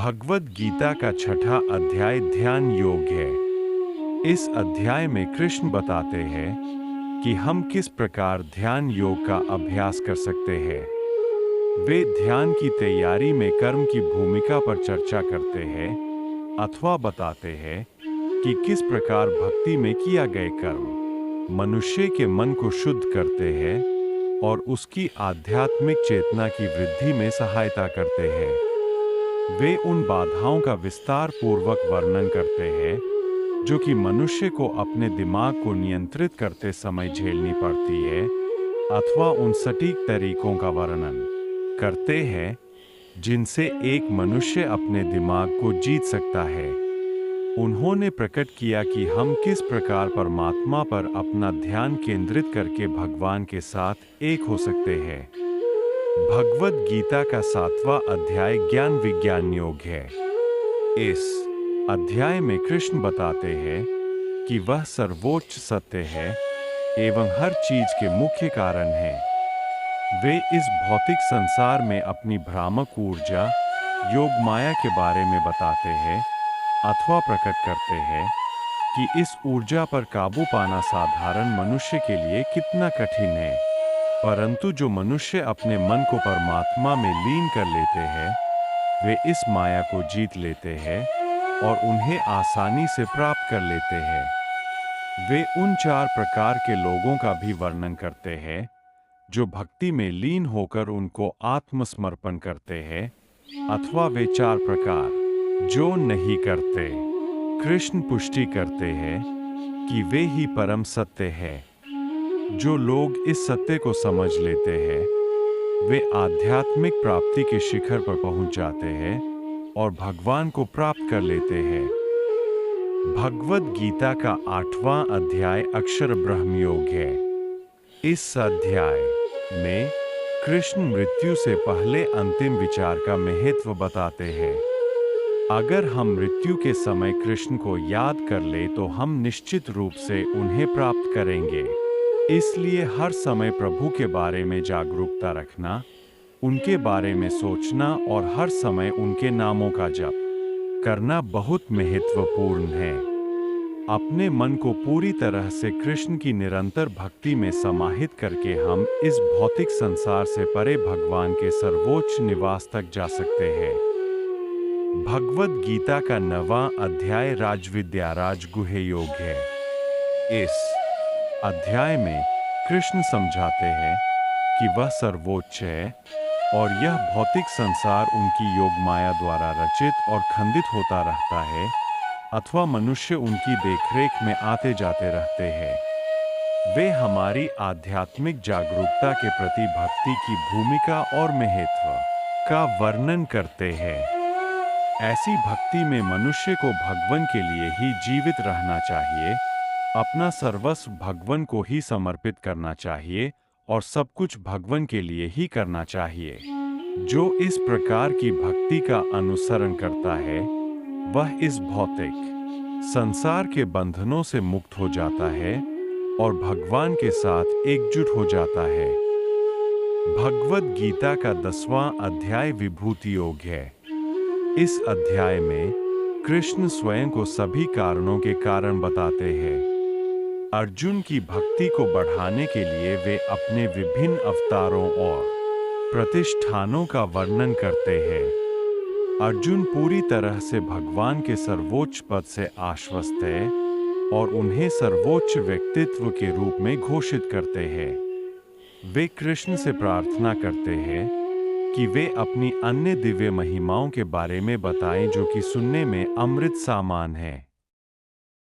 भगवद गीता का छठा अध्याय ध्यान योग है। इस अध्याय में कृष्ण बताते हैं कि हम किस प्रकार ध्यान योग का अभ्यास कर सकते हैं। वे ध्यान की तैयारी में कर्म की भूमिका पर चर्चा करते हैं अथवा बताते हैं कि किस प्रकार भक्ति में किया गए कर्म मनुष्य के मन को शुद्ध करते हैं और उसकी आध्यात्मिक चेतना की वृद्धि में सहायता करते हैं। वे उन बाधाओं का विस्तार पूर्वक वर्णन करते हैं जो कि मनुष्य को अपने दिमाग को नियंत्रित करते समय झेलनी पड़ती है अथवा उन सटीक तरीकों का वर्णन करते हैं जिनसे एक मनुष्य अपने दिमाग को जीत सकता है। उन्होंने प्रकट किया कि हम किस प्रकार परमात्मा पर अपना ध्यान केंद्रित करके भगवान के साथ एक हो सकते हैं। भगवद गीता का 7वां अध्याय ज्ञान विज्ञान योग है। इस अध्याय में कृष्ण बताते हैं कि वह सर्वोच्च सत्य है एवं हर चीज के मुख्य कारण है। वे इस भौतिक संसार में अपनी भ्रामक ऊर्जा योग माया के बारे में बताते हैं अथवा प्रकट करते हैं कि इस ऊर्जा पर काबू पाना साधारण मनुष्य के लिए कितना कठिन है, परंतु जो मनुष्य अपने मन को परमात्मा में लीन कर लेते हैं वे इस माया को जीत लेते हैं और उन्हें आसानी से प्राप्त कर लेते हैं। वे उन 4 प्रकार के लोगों का भी वर्णन करते हैं जो भक्ति में लीन होकर उनको आत्मसमर्पण करते हैं अथवा वे 4 प्रकार जो नहीं करते। कृष्ण पुष्टि करते हैं कि वे ही परम सत्य है। जो लोग इस सत्य को समझ लेते हैं वे आध्यात्मिक प्राप्ति के शिखर पर पहुंच जाते हैं और भगवान को प्राप्त कर लेते हैं। भगवद गीता का 8वां अध्याय अक्षर ब्रह्म योग है। इस अध्याय में कृष्ण मृत्यु से पहले अंतिम विचार का महत्व बताते हैं। अगर हम मृत्यु के समय कृष्ण को याद कर ले तो हम निश्चित रूप से उन्हें प्राप्त करेंगे। इसलिए हर समय प्रभु के बारे में जागरूकता रखना, उनके बारे में सोचना और हर समय उनके नामों का जप करना बहुत महत्वपूर्ण है। अपने मन को पूरी तरह से कृष्ण की निरंतर भक्ति में समाहित करके हम इस भौतिक संसार से परे भगवान के सर्वोच्च निवास तक जा सकते हैं। भगवद गीता का 9वां अध्याय राजविद्या राजगुह्य योग है। इस अध्याय में कृष्ण समझाते हैं कि वह सर्वोच्च है और यह भौतिक संसार उनकी योग माया द्वारा रचित और खंडित होता रहता है अथवा मनुष्य उनकी देखरेख में आते जाते रहते हैं। वे हमारी आध्यात्मिक जागरूकता के प्रति भक्ति की भूमिका और महत्व का वर्णन करते हैं। ऐसी भक्ति में मनुष्य को भगवान के लिए ही जीवित रहना चाहिए, अपना सर्वस्व भगवान को ही समर्पित करना चाहिए और सब कुछ भगवान के लिए ही करना चाहिए। जो इस प्रकार की भक्ति का अनुसरण करता है वह इस भौतिक संसार के बंधनों से मुक्त हो जाता है और भगवान के साथ एकजुट हो जाता है। भगवद गीता का 10वां अध्याय विभूति योग है। इस अध्याय में कृष्ण स्वयं को सभी कारणों के कारण बताते हैं। अर्जुन की भक्ति को बढ़ाने के लिए वे अपने विभिन्न अवतारों और प्रतिष्ठानों का वर्णन करते हैं। अर्जुन पूरी तरह से भगवान के सर्वोच्च पद से आश्वस्त है और उन्हें सर्वोच्च व्यक्तित्व के रूप में घोषित करते हैं। वे कृष्ण से प्रार्थना करते हैं कि वे अपनी अन्य दिव्य महिमाओं के बारे में बताएं जो कि सुनने में अमृत समान है।